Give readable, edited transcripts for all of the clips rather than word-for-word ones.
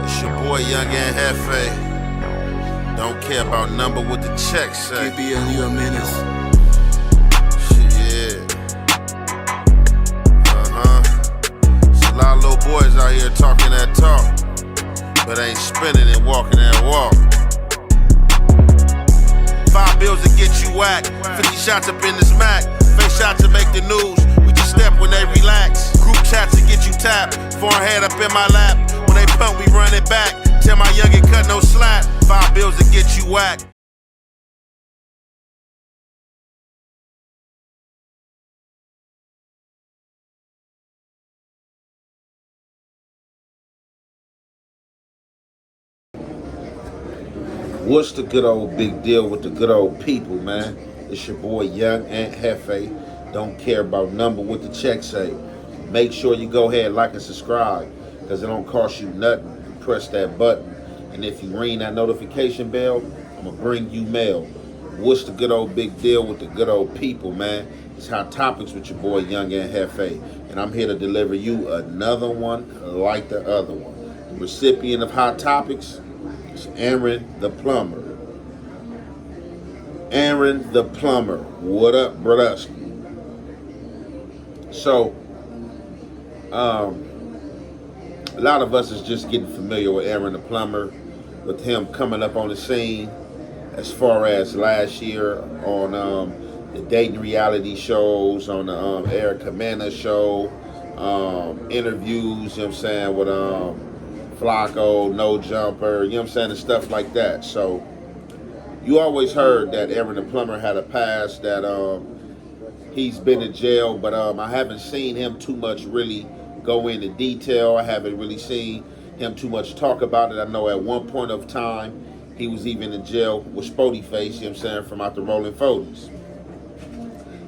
It's your boy Young and Hefe. Don't care about number what the check say. KBL, you a menace. Yeah. It's a lot of little boys out here talking that talk, but ain't spinning and walking that walk. 5 bills to get you whacked, 50 shots up in this Mac, face shots to make the news, we just step when they relax, group chats to get you tapped, forehead up in my lap, when they pump we run it back, tell my youngin' cut no slack, 5 bills to get you whacked. What's the good old big deal with the good old people, man? It's your boy Young and Hefe. Don't care about number what the check say. Make sure you go ahead, like and subscribe, because it don't cost you nothing. You press that button, and if you ring that notification bell, I'm gonna bring you mail. What's the good old big deal with the good old people, man? It's Hot Topics with your boy Young and Hefe, and I'm here to deliver you another one like the other one. The recipient of Hot Topics, Aaron the plumber. Aaron the plumber. What up, Brodusky? So, a lot of us is just getting familiar with Aaron the plumber, with him coming up on the scene as far as last year on the dating reality shows, on the Erica Mena show, interviews, you know what I'm saying, with Flacco, No Jumper, you know what I'm saying, and stuff like that. So you always heard that Aaron the plumber had a past, that he's been in jail, but I haven't seen him too much really go into detail. I haven't really seen him too much talk about it. I know at one point of time he was even in jail with Spody Face, you know what I'm saying, from out the Rolling 40s.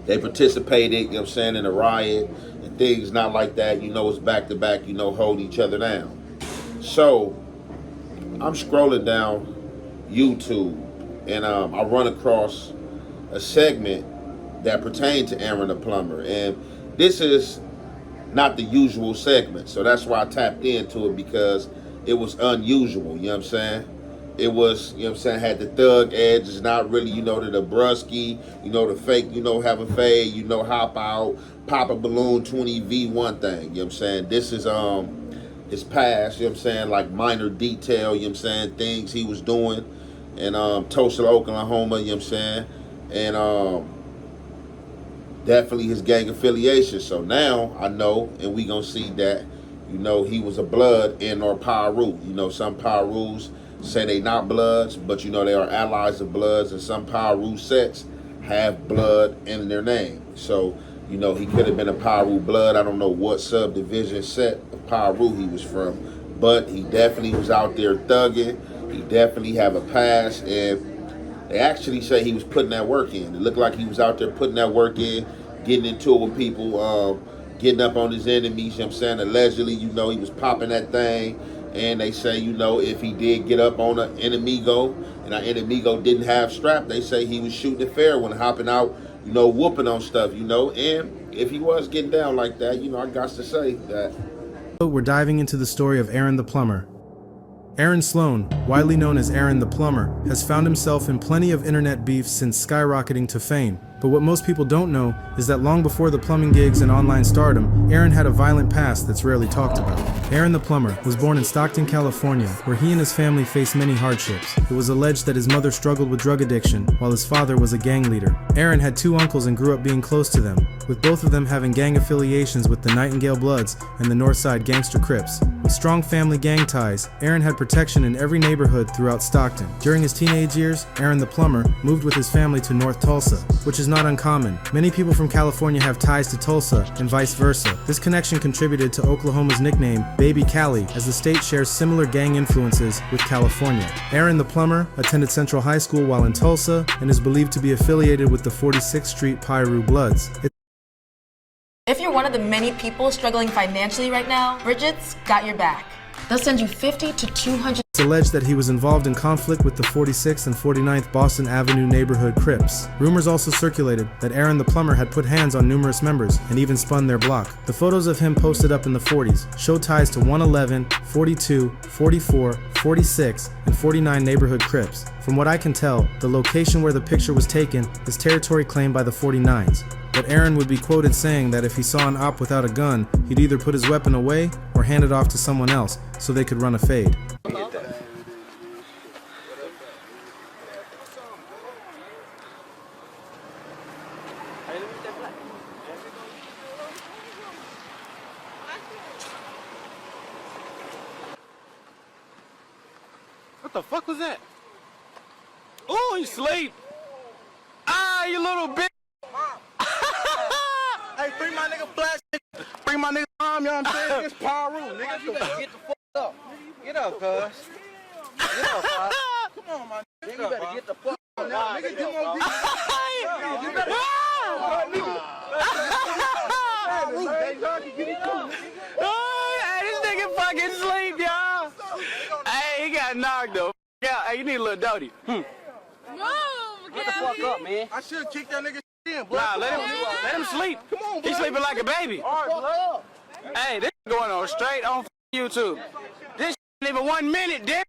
They participated, you know what I'm saying, in a riot and things not like that. You know, it's back to back, you know, hold each other down. So I'm scrolling down YouTube, and I run across a segment that pertained to Aaron the plumber, and this is not the usual segment, so that's why I tapped into it, because it was unusual, you know what I'm saying? It was, you know what I'm saying, had the thug edge. It's not really, you know, the brusky, you know, the fake, you know, have a fade, you know, hop out, pop a balloon 20V1 thing, you know what I'm saying? This is his past, you know what I'm saying, like minor detail, you know what I'm saying, things he was doing in Tulsa, Oklahoma, you know what I'm saying, and definitely his gang affiliation. So now I know, and we gonna see that, you know, he was a blood and or piru. You know, some pirus say they not bloods, but you know they are allies of bloods, and some piru sets have blood in their name. So, you know, he could have been a piru blood. I don't know what subdivision set of piru he was from, but he definitely was out there thugging. He definitely have a past, and they actually say he was putting that work in. It looked like he was out there putting that work in, getting into it with people, getting up on his enemies, you know what I'm saying? Allegedly, you know, he was popping that thing, and they say, you know, if he did get up on an enemigo, and our enemigo didn't have strap, they say he was shooting it fair when hopping out, you know, whooping on stuff, you know, and if he was getting down like that, you know, I got to say that. We're diving into the story of Aaron the plumber. Aaron Sloan, widely known as Aaron the plumber, has found himself in plenty of internet beef since skyrocketing to fame. But what most people don't know is that long before the plumbing gigs and online stardom, Aaron had a violent past that's rarely talked about. Aaron the plumber was born in Stockton, California, where he and his family faced many hardships. It was alleged that his mother struggled with drug addiction, while his father was a gang leader. Aaron had 2 uncles and grew up being close to them, with both of them having gang affiliations with the Nightingale Bloods and the Northside Gangster Crips. With strong family gang ties, Aaron had protection in every neighborhood throughout Stockton. During his teenage years, Aaron the plumber moved with his family to North Tulsa, which is not uncommon. Many people from California have ties to Tulsa and vice versa. This connection contributed to Oklahoma's nickname Baby Cali, as the state shares similar gang influences with California. Aaron the plumber attended Central High School while in Tulsa and is believed to be affiliated with the 46th Street Piru Bloods. If you're one of the many people struggling financially right now, Bridget's got your back. They'll send you 50 to 200. It's alleged that he was involved in conflict with the 46th and 49th Boston Avenue neighborhood Crips. Rumors also circulated that Aaron the plumber had put hands on numerous members and even spun their block. The photos of him posted up in the 40s show ties to 111, 42, 44, 46, and 49 neighborhood Crips. From what I can tell, the location where the picture was taken is territory claimed by the 49s. But Aaron would be quoted saying that if he saw an op without a gun, he'd either put his weapon away or hand it off to someone else so they could run a fade. What the fuck was that? Oh, he sleep. Ah, you little bitch. Hey, bring my nigga flash. Bring my nigga arm, you know what I'm saying? It's piru, nigga. You better get the fuck up. Get up, cuz. Get up, cuz. Come on, my nigga. You better get the fuck up now. Nigga, you won't be. You better. Hey, this nigga fucking sleep, y'all. Hey, he got knocked though. Yeah, hey, you need a little doty. No, What the fuck up, man? I should kick that nigga in, boy. Nah, let him sleep. Come on, bro. He's sleeping like a baby. All right, Hey, this going on straight on YouTube. This ain't even 1 minute, dick.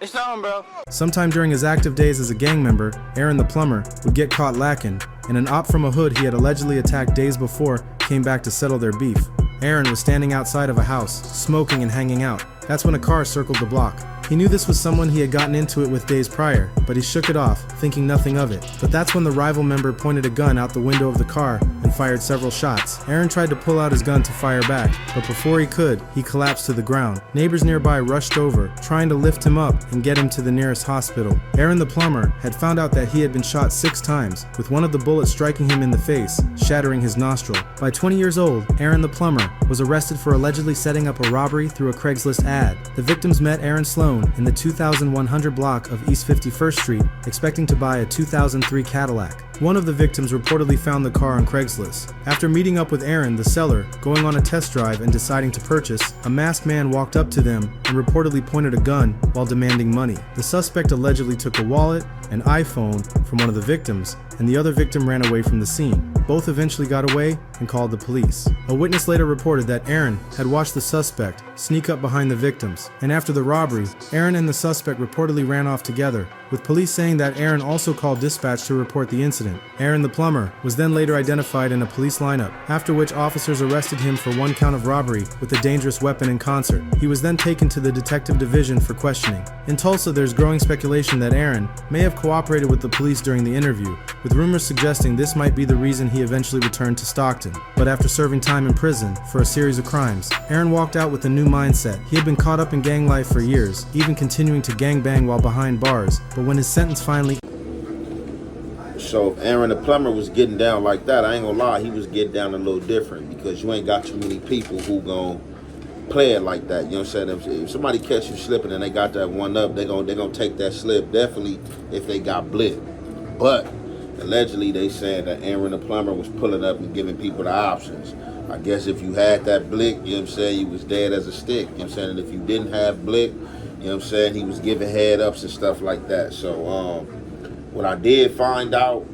It's on, bro. Sometime during his active days as a gang member, Aaron the plumber would get caught lacking, and an op from a hood he had allegedly attacked days before came back to settle their beef. Aaron was standing outside of a house, smoking and hanging out. That's when a car circled the block. He knew this was someone he had gotten into it with days prior, but he shook it off, thinking nothing of it. But that's when the rival member pointed a gun out the window of the car and fired several shots. Aaron tried to pull out his gun to fire back, but before he could, he collapsed to the ground. Neighbors nearby rushed over, trying to lift him up and get him to the nearest hospital. Aaron the plumber had found out that he had been shot 6 times, with one of the bullets striking him in the face, shattering his nostril. By 20 years old, Aaron the plumber was arrested for allegedly setting up a robbery through a Craigslist ad. The victims met Aaron Sloan in the 2100 block of East 51st Street, expecting to buy a 2003 Cadillac. One of the victims reportedly found the car on Craigslist. After meeting up with Aaron, the seller, going on a test drive and deciding to purchase, a masked man walked up to them and reportedly pointed a gun while demanding money. The suspect allegedly took a wallet, an iPhone from one of the victims, and the other victim ran away from the scene. Both eventually got away and called the police. A witness later reported that Aaron had watched the suspect sneak up behind the victims, and after the robbery, Aaron and the suspect reportedly ran off together, with police saying that Aaron also called dispatch to report the incident. Aaron the plumber was then later identified in a police lineup, after which officers arrested him for 1 count of robbery with a dangerous weapon in concert. He was then taken to the detective division for questioning. In Tulsa, there's growing speculation that Aaron may have cooperated with the police during the interview, with rumors suggesting this might be the reason he eventually returned to Stockton. But after serving time in prison for a series of crimes, Aaron walked out with a new mindset. He had been caught up in gang life for years, even continuing to gangbang while behind bars, but when his sentence finally... So if Aaron the plumber was getting down like that, I ain't gonna lie, he was getting down a little different, because you ain't got too many people who gon' play it like that. You know what I'm saying? If somebody catch you slipping and they got that one up, they gonna take that slip, definitely if they got blipped. But allegedly they saying that Aaron the plumber was pulling up and giving people the options. I guess if you had that blick, you know what I'm saying, you was dead as a stick. You know what I'm saying? And if you didn't have blick, you know what I'm saying, he was giving head ups and stuff like that. So what I did find out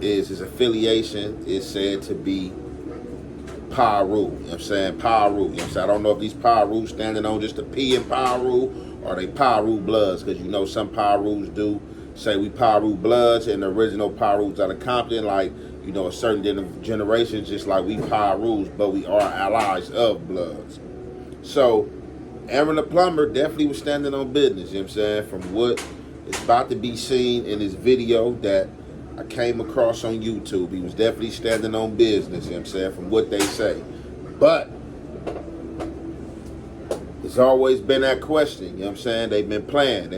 is his affiliation is said to be piru. You know what I'm saying? Piru. You know what I'm saying? I don't know if these piru standing on just a P in piru or they piru bloods, because you know some pirus do say we piru bloods, and the original pirus out of Compton, like, you know, a certain generation, just like we pirus, but we are allies of bloods. So Aaron the plumber definitely was standing on business, you know what I'm saying? From what is about to be seen in his video that I came across on YouTube, he was definitely standing on business, you know what I'm saying, from what they say. But it's always been that question, you know what I'm saying? They've been playing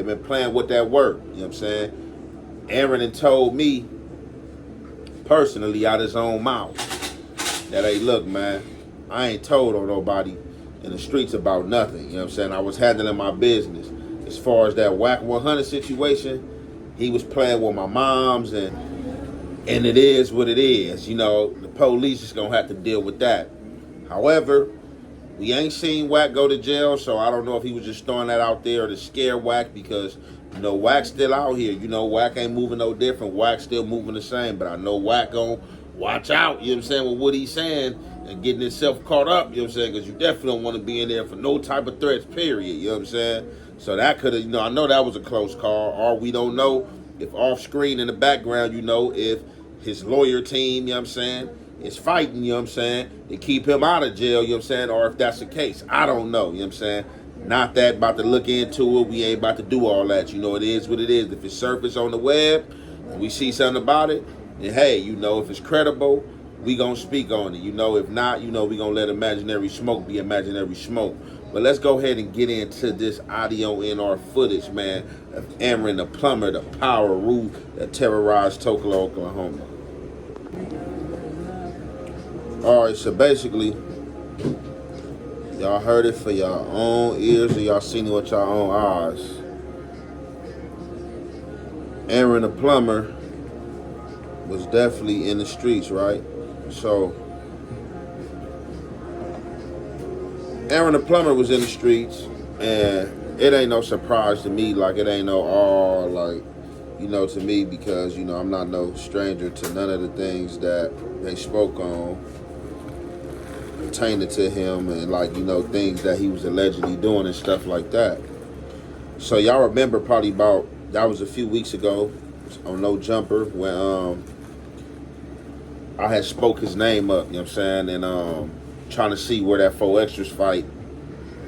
with that work, you know what I'm saying? Aaron had told me personally out his own mouth that, hey, look, man, I ain't told on nobody in the streets about nothing, you know what I'm saying? I was handling my business. As far as that whack 100 situation, he was playing with my moms, and it is what it is. You know, the police is gonna have to deal with that. However, We ain't seen Wack go to jail, so I don't know if he was just throwing that out there to scare Wack because, you know, Wack's still out here. You know, Wack ain't moving no different. Wack's still moving the same, but I know Wack gon' watch out, you know what I'm saying, with what he's saying and getting himself caught up, you know what I'm saying, because you definitely don't want to be in there for no type of threats, period, you know what I'm saying? So that could have, you know, I know that was a close call, or we don't know if off screen in the background, you know, if his lawyer team, you know what I'm saying, is fighting, you know what I'm saying, to keep him out of jail, you know what I'm saying, or if that's the case. I don't know, you know what I'm saying? Not that about to look into it. We ain't about to do all that. You know, it is what it is. If it's surface on the web and we see something about it, then hey, you know, if it's credible, we gonna speak on it. You know, if not, you know, we gonna let imaginary smoke be imaginary smoke. But let's go ahead and get into this audio in our footage, man, of Aaron the plumber, the power roof that terrorized Tulsa, Oklahoma. All right, so basically, y'all heard it for y'all own ears or y'all seen it with y'all own eyes. Aaron the plumber was definitely in the streets, right? So, Aaron the plumber was in the streets, and it ain't no surprise to me, like it ain't no like, you know, to me, because, you know, I'm not no stranger to none of the things that they spoke on pertaining to him and, like, you know, things that he was allegedly doing and stuff like that. So y'all remember probably about, that was a few weeks ago on No Jumper when I had spoke his name up, you know what I'm saying, and trying to see where that 4 Extras fight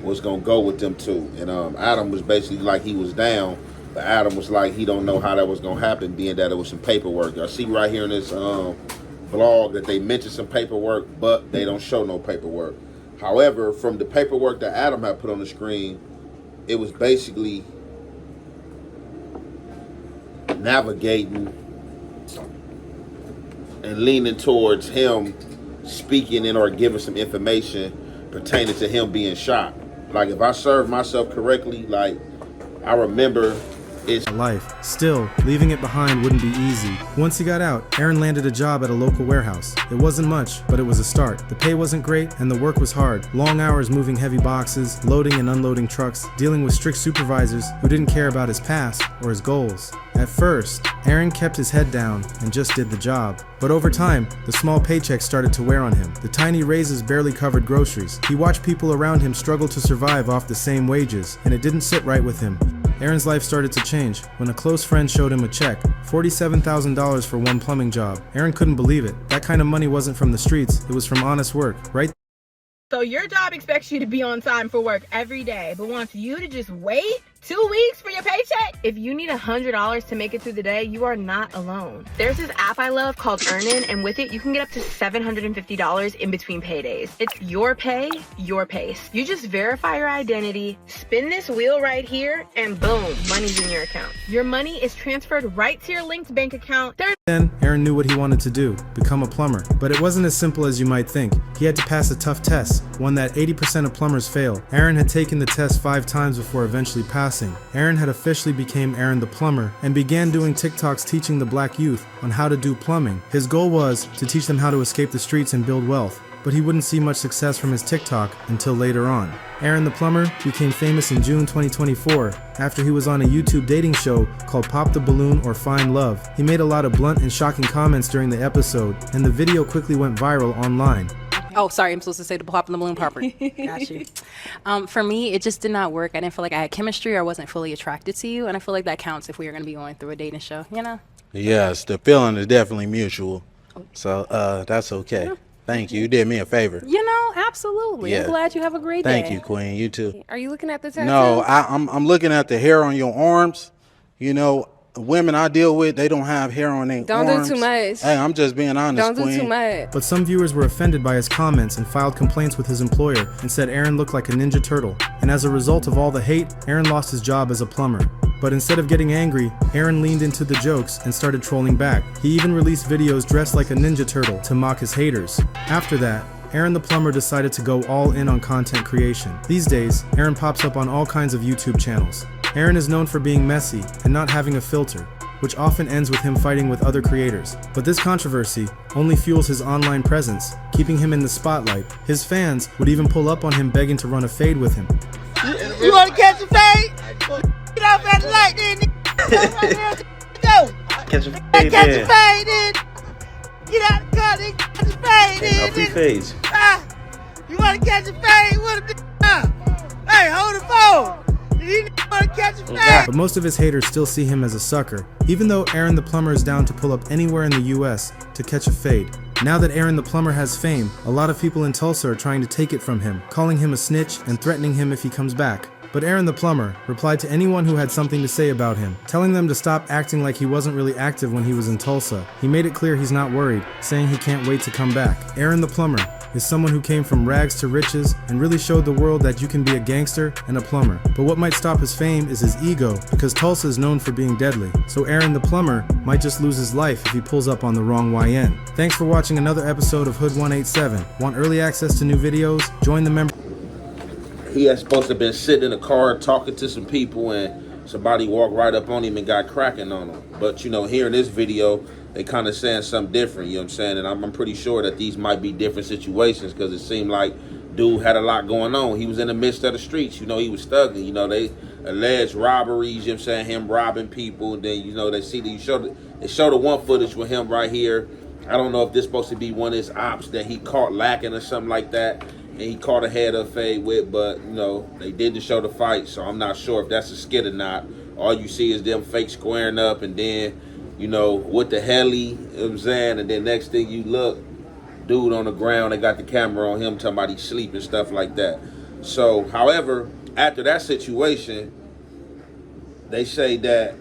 was gonna go with them two. And Adam was basically like he was down, but Adam was like he don't know how that was gonna happen, being that it was some paperwork. I see right here in this vlog that they mentioned some paperwork, but they don't show no paperwork. However, from the paperwork that Adam had put on the screen, it was basically navigating and leaning towards him speaking in or giving some information pertaining to him being shot. Like, if I served myself correctly, like, I remember it's life. Still, leaving it behind wouldn't be easy. Once he got out, Aaron landed a job at a local warehouse. It wasn't much, but it was a start. The pay wasn't great, and the work was hard. Long hours moving heavy boxes, loading and unloading trucks, dealing with strict supervisors who didn't care about his past or his goals. At first, Aaron kept his head down and just did the job. But over time, the small paychecks started to wear on him. The tiny raises barely covered groceries. He watched people around him struggle to survive off the same wages, and it didn't sit right with him. Aaron's life started to change when a close friend showed him a check, $47,000 for one plumbing job. Aaron couldn't believe it. That kind of money wasn't from the streets, it was from honest work, right? So your job expects you to be on time for work every day, but wants you to just wait 2 weeks for your paycheck? If you need $100 to make it through the day, you are not alone. There's this app I love called Earnin, and with it, you can get up to $750 in between paydays. It's your pay, your pace. You just verify your identity, spin this wheel right here, and boom, money's in your account. Your money is transferred right to your linked bank account. Then, Aaron knew what he wanted to do, become a plumber. But it wasn't as simple as you might think. He had to pass a tough test, one that 80% of plumbers fail. Aaron had taken the test 5 times before eventually passing. Aaron had officially became Aaron the plumber and began doing TikToks teaching the black youth on how to do plumbing. His goal was to teach them how to escape the streets and build wealth, but he wouldn't see much success from his TikTok until later on. Aaron the plumber became famous in June 2024 after he was on a YouTube dating show called Pop the Balloon or Find Love. He made a lot of blunt and shocking comments during the episode, and the video quickly went viral online. Oh, sorry, I'm supposed to say the pop in the balloon part. Got you. For me, it just did not work. I didn't feel like I had chemistry or wasn't fully attracted to you, and I feel like that counts if we are going to be going through a dating show, you know? Yes, the feeling is definitely mutual, so that's okay. Thank you. You did me a favor. You know, absolutely. Yeah. I'm glad you have a great day. Thank you, Queen. You too. Are you looking at the tattoo? No, I'm looking at the hair on your arms. You know, women I deal with, they don't have hair on their arms. Don't do too much. Hey, I'm just being honest, Don't Queen. do too much. But some viewers were offended by his comments and filed complaints with his employer and said Aaron looked like a Ninja Turtle. And as a result of all the hate, Aaron lost his job as a plumber. But instead of getting angry, Aaron leaned into the jokes and started trolling back. He even released videos dressed like a Ninja Turtle to mock his haters. After that, Aaron the plumber decided to go all in on content creation. These days, Aaron pops up on all kinds of YouTube channels. Aaron is known for being messy and not having a filter. which often ends with him fighting with other creators. But this controversy only fuels his online presence, keeping him in the spotlight. His fans would even pull up on him begging to run a fade with him. You want to catch a fade? Get off at the light, then. Go. Catch a fade, Catch a man. fade, then. Get out the car, then. Catch a fade, then. Free fades. You want to catch a fade? What a Hey, hold the phone. You want to catch a fade? But most of his haters still see him as a sucker, even though Aaron the Plumber is down to pull up anywhere in the US to catch a fade. Now that Aaron the Plumber has fame, a lot of people in Tulsa are trying to take it from him, calling him a snitch and threatening him if he comes back. But Aaron the Plumber replied to anyone who had something to say about him, telling them to stop acting like he wasn't really active when he was in Tulsa. He made it clear he's not worried, saying he can't wait to come back. Aaron the Plumber is someone who came from rags to riches and really showed the world that you can be a gangster and a plumber. But what might stop his fame is his ego, because Tulsa is known for being deadly. So Aaron the Plumber might just lose his life if he pulls up on the wrong YN. Thanks for watching another episode of Hood 187. Want early access to new videos? Join the member. He had supposed to have been sitting in a car talking to some people, and somebody walked right up on him and got cracking on him. But, you know, here in this video, they kind of saying something different, you know what I'm saying? And I'm pretty sure that these might be different situations, because it seemed like dude had a lot going on. He was in the midst of the streets, you know, he was thugging. You know, they alleged robberies, you know what I'm saying, him robbing people. And then, you know, they showed the one footage with him right here. I don't know if this is supposed to be one of his ops that he caught lacking or something like that, and he caught a head of fade with, but, you know, they didn't show the fight, so I'm not sure if that's a skit or not. All you see is them fake squaring up, and then, you know, what the hell you know what I'm saying, and then next thing you look, dude on the ground, they got the camera on him talking about he sleep and stuff like that. So, however, after that situation, they say that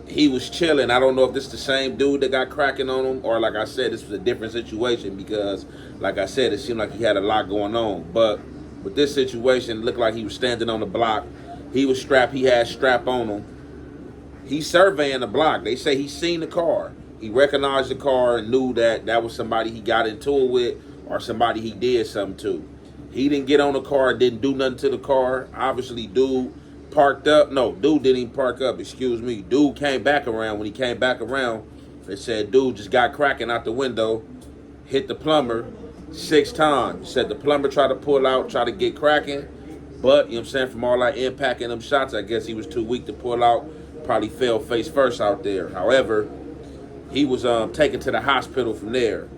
he was chilling. I don't know if this is the same dude that got cracking on him, or like I said, this was a different situation, because like I said, it seemed like he had a lot going on. But with this situation, it looked like he was standing on the block. He was strapped. He had strap on him. He's surveying the block. They say he seen the car. He recognized the car and knew that that was somebody he got into it with, or somebody he did something to. He didn't get on the car, didn't do nothing to the car. Obviously, dude parked up. No, dude didn't even park up, excuse me. Dude came back around. When he came back around, they said dude just got cracking out the window, hit the plumber 6 times. Said the plumber tried to pull out, try to get cracking, but, you know what I'm saying, from all that impact and them shots, I guess he was too weak to pull out, probably fell face first out there. However, he was taken to the hospital from there.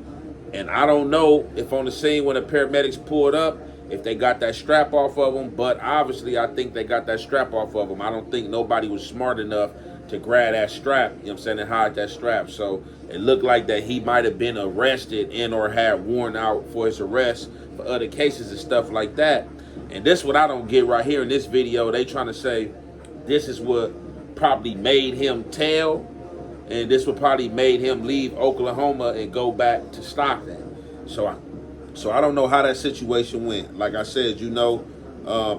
And I don't know if on the scene when the paramedics pulled up, if they got that strap off of him, but obviously I think they got that strap off of him. I don't think nobody was smart enough to grab that strap, you know what I'm saying, and hide that strap. So it looked like that he might have been arrested and or had warrant out for his arrest for other cases and stuff like that. And this what I don't get right here in this video. They trying to say this is what probably made him tell, and this what probably made him leave Oklahoma and go back to Stockton. So I don't know how that situation went. Like I said, you know,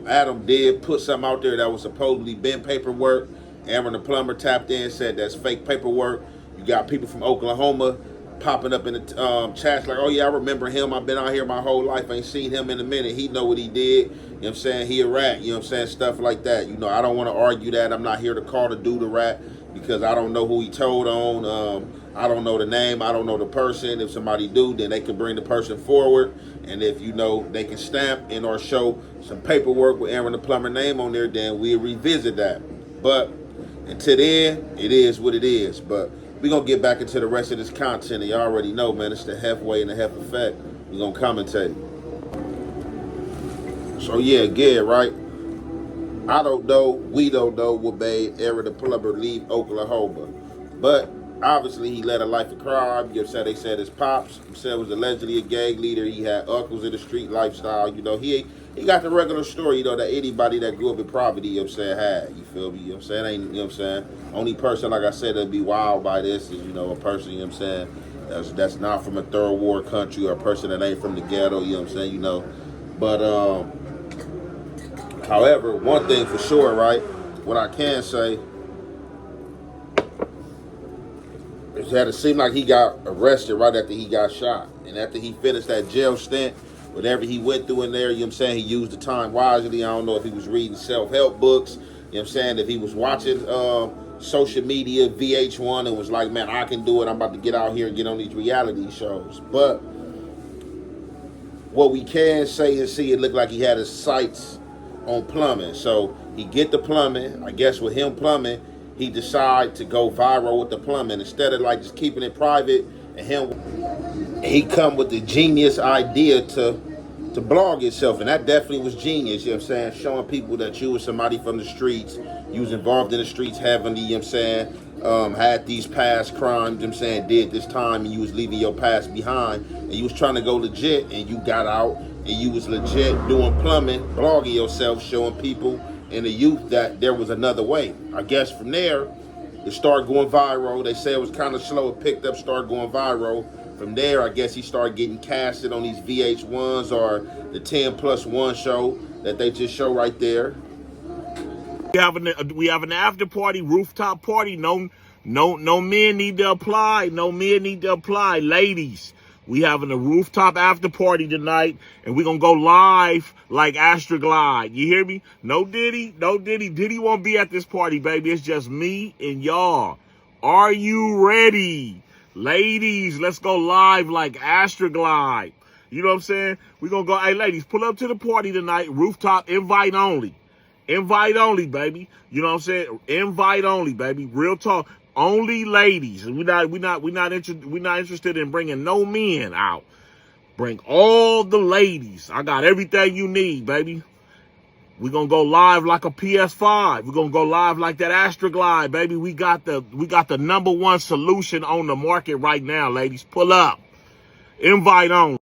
Adam did put something out there that was supposedly been paperwork. Aaron the Plumber tapped in, said that's fake paperwork. You got people from Oklahoma popping up in the chats like, oh yeah, I remember him. I've been out here my whole life. I ain't seen him in a minute. He know what he did. You know what I'm saying? He a rat. You know what I'm saying? Stuff like that. You know, I don't want to argue that. I'm not here to call the dude a rat, because I don't know who he told on. I don't know the name. I don't know the person. If somebody do, then they can bring the person forward. And if, you know, they can stamp and or show some paperwork with Aaron the Plumber name on there, then we'll revisit that. But until then, it is what it is. But we're going to get back into the rest of this content. And you already know, man, it's the halfway and the half effect. We're going to commentate. So, yeah, again, right? I don't know. We don't know what made Aaron the Plumber leave Oklahoma. But obviously, he led a life of crime. You know, they said his pops said was allegedly a gang leader. He had uncles in the street lifestyle. You know, he got the regular story, you know, that anybody that grew up in poverty, you know what I'm saying, had. You feel me? You know what I'm saying? Ain't, you know what I'm saying? Only person, like I said, that'd be wild by this is, you know, a person, you know what I'm saying, that's not from a third world country, or a person that ain't from the ghetto, you know what I'm saying, you know. But, however, one thing for sure, right, what I can say, it had to seem like he got arrested right after he got shot. And after he finished that jail stint, whatever he went through in there, you know what I'm saying, he used the time wisely. I don't know if he was reading self-help books, you know what I'm saying, if he was watching social media, VH1, and was like, man, I can do it. I'm about to get out here and get on these reality shows. But what we can say and see, it looked like he had his sights on plumbing. So he get the plumbing. I guess with him plumbing, he decide to go viral with the plumbing instead of like just keeping it private. And he come with the genius idea to blog itself, and that definitely was genius. You know what I'm saying? Showing people that you was somebody from the streets, you was involved in the streets heavily. You know what I'm saying? Had these past crimes. You know what I'm saying? Did this time, and you was leaving your past behind, and you was trying to go legit, and you got out, and you was legit doing plumbing, blogging yourself, showing people and the youth that there was another way. I guess from there, it started going viral. They say it was kind of slow. It picked up, started going viral. From there, I guess he started getting casted on these VH1s or the 10+1 show that they just show right there. We have an after party, rooftop party. No men need to apply. No men need to apply. Ladies, we having a rooftop after party tonight, and we're gonna go live like Astroglide. You hear me? No Diddy. Diddy won't be at this party, baby. It's just me and y'all. Are you ready? Ladies, let's go live like Astroglide. You know what I'm saying? We're going to go, hey, ladies, pull up to the party tonight. Rooftop, invite only. Invite only, baby. You know what I'm saying? Invite only, baby. Real talk. Only ladies. We're not interested in bringing no men out. Bring all the ladies. I got everything you need, baby. We're going to go live like a PS5. We're going to go live like that Astroglide, baby. We got the #1 solution on the market right now, ladies. Pull up. Invite only.